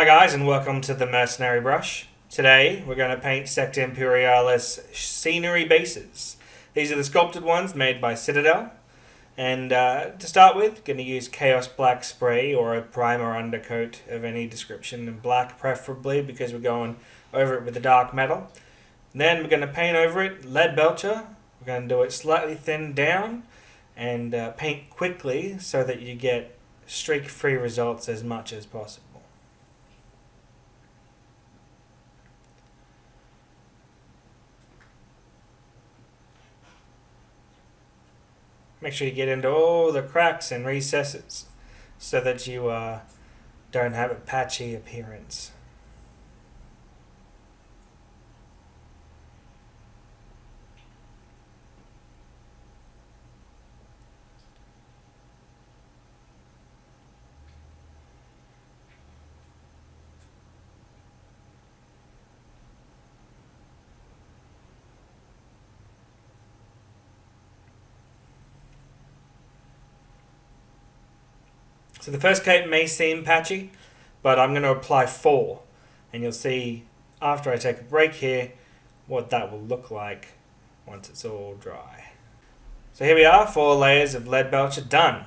guys, and welcome to the Mercenary Brush. Today we're going to paint Sector Imperialis scenery bases. These are the sculpted ones made by Citadel. And to start with, going to use Chaos Black spray or a primer undercoat of any description, and black preferably because we're going over it with the dark metal. Then we're going to paint over it Leadbelcher. We're going to do it slightly thinned down and paint quickly so that you get streak-free results as much as possible. Make sure you get into all the cracks and recesses so that you don't have a patchy appearance. So the first cape may seem patchy, but I'm going to apply 4. And you'll see after I take a break here what that will look like once it's all dry. So here we are, 4 layers of Leadbelcher done.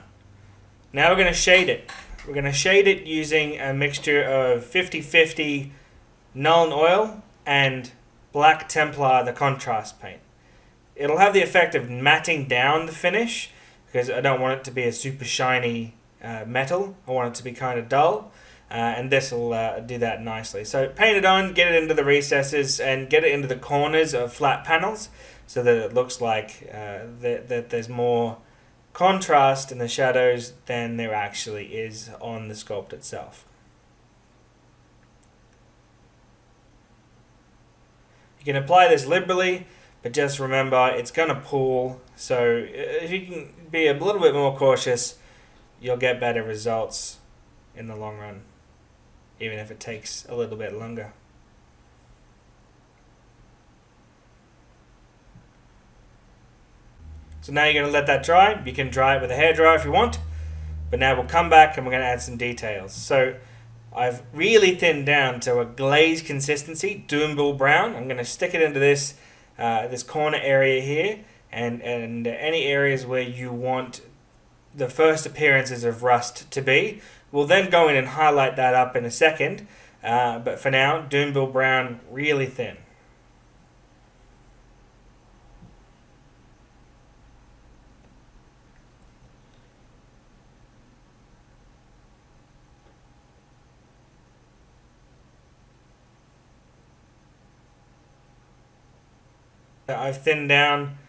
Now we're going to shade it. We're going to shade it using a mixture of 50-50 Nuln oil and Black Templar, the contrast paint. It'll have the effect of matting down the finish because I don't want it to be a super shiny metal. I want it to be kind of dull, and this will do that nicely. So paint it on, get it into the recesses, and get it into the corners of flat panels so that it looks like that there's more contrast in the shadows than there actually is on the sculpt itself. You can apply this liberally, but just remember it's going to pool, so if you can be a little bit more cautious, you'll get better results in the long run, even if it takes a little bit longer. So now you're going to let that dry. You can dry it with a hairdryer if you want, but now we'll come back and we're going to add some details. So I've really thinned down to a glaze consistency, Doombull Brown. I'm going to stick it into this this corner area here, and any areas where you want the first appearances of rust to be. We'll then go in and highlight that up in a second, but for now, Doombull Brown really thin. I've thinned down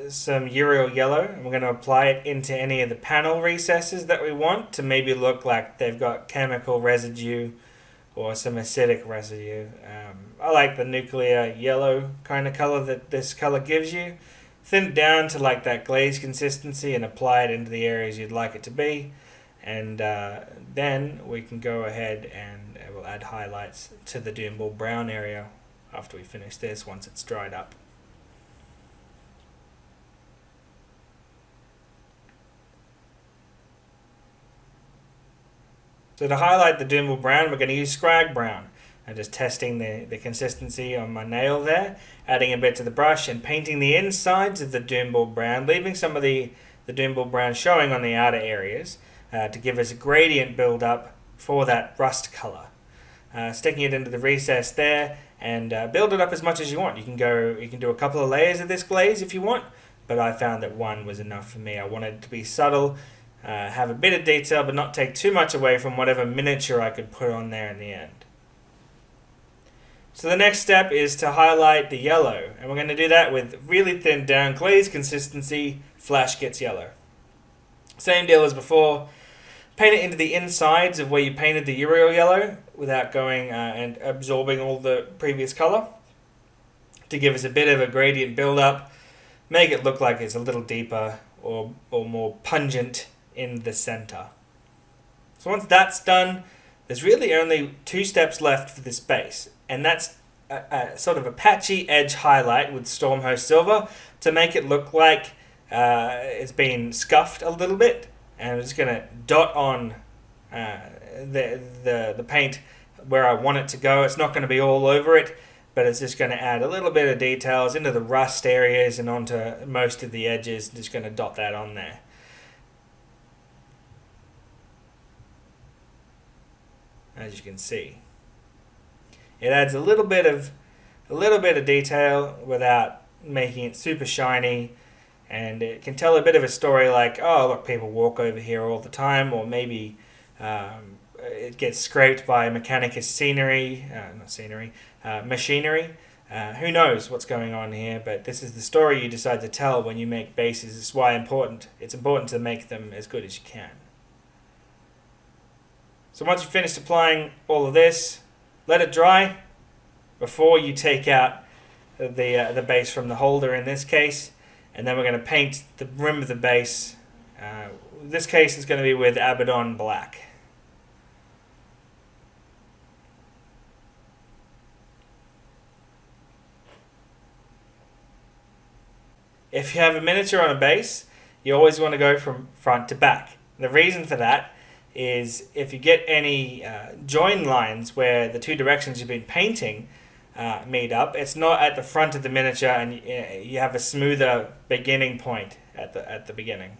some Yriel Yellow, and we're going to apply it into any of the panel recesses that we want to maybe look like they've got chemical residue or some acidic residue. I like the nuclear yellow kind of color that this color gives you. Thin it down to like that glaze consistency and apply it into the areas you'd like it to be, and then we can go ahead and we'll add highlights to the Doombull Brown area after we finish this once it's dried up. So to highlight the Doombull Brown, we're going to use Skrag Brown. I'm just testing the consistency on my nail there, adding a bit to the brush and painting the insides of the Doombull Brown, leaving some of the Doombull Brown showing on the outer areas to give us a gradient build up for that rust color. Sticking it into the recess there and build it up as much as you want. You can do a couple of layers of this glaze if you want, but I found that one was enough for me. I wanted it to be subtle, have a bit of detail, but not take too much away from whatever miniature I could put on there in the end. So the next step is to highlight the yellow, and we're going to do that with really thin down glaze consistency Flash Gitz Yellow. Same deal as before. Paint it into the insides of where you painted the Yriel Yellow without going and absorbing all the previous color to give us a bit of a gradient build up, make it look like it's a little deeper or more pungent in the center. So once that's done, there's really only 2 steps left for this base, and that's a sort of a patchy edge highlight with Stormhost Silver to make it look like it's been scuffed a little bit, and I'm just going to dot on the paint where I want it to go. It's not going to be all over it, but it's just going to add a little bit of details into the rust areas and onto most of the edges. Just going to dot that on there. As you can see, it adds a little bit of detail without making it super shiny, and it can tell a bit of a story like, oh look, people walk over here all the time, or maybe it gets scraped by Mechanicus machinery. Who knows what's going on here, but this is the story you decide to tell when you make bases. It's why it's important to make them as good as you can. So once you've finished applying all of this, let it dry before you take out the base from the holder in this case, and then we're going to paint the rim of the base. This case is going to be with Abaddon Black. If you have a miniature on a base, you always want to go from front to back. The reason for that is if you get any join lines where the two directions you've been painting meet up, it's not at the front of the miniature, and you have a smoother beginning point at the beginning.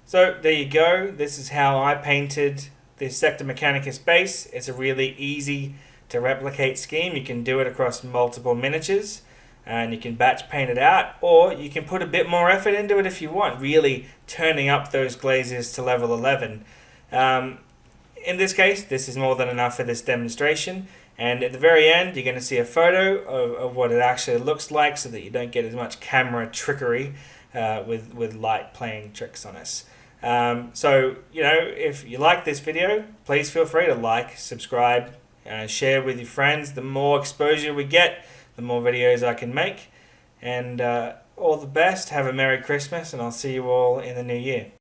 So there you go. This is how I painted the Sector Mechanicus base. It's a really easy to replicate scheme. You can do it across multiple miniatures, and you can batch paint it out, or you can put a bit more effort into it if you want, really turning up those glazes to level 11. In this case, this is more than enough for this demonstration, and at the very end you're going to see a photo of what it actually looks like, so that you don't get as much camera trickery with light playing tricks on us. So, if you like this video, please feel free to like, subscribe, share with your friends. The more exposure we get, the more videos I can make. And all the best. Have a Merry Christmas, and I'll see you all in the new year.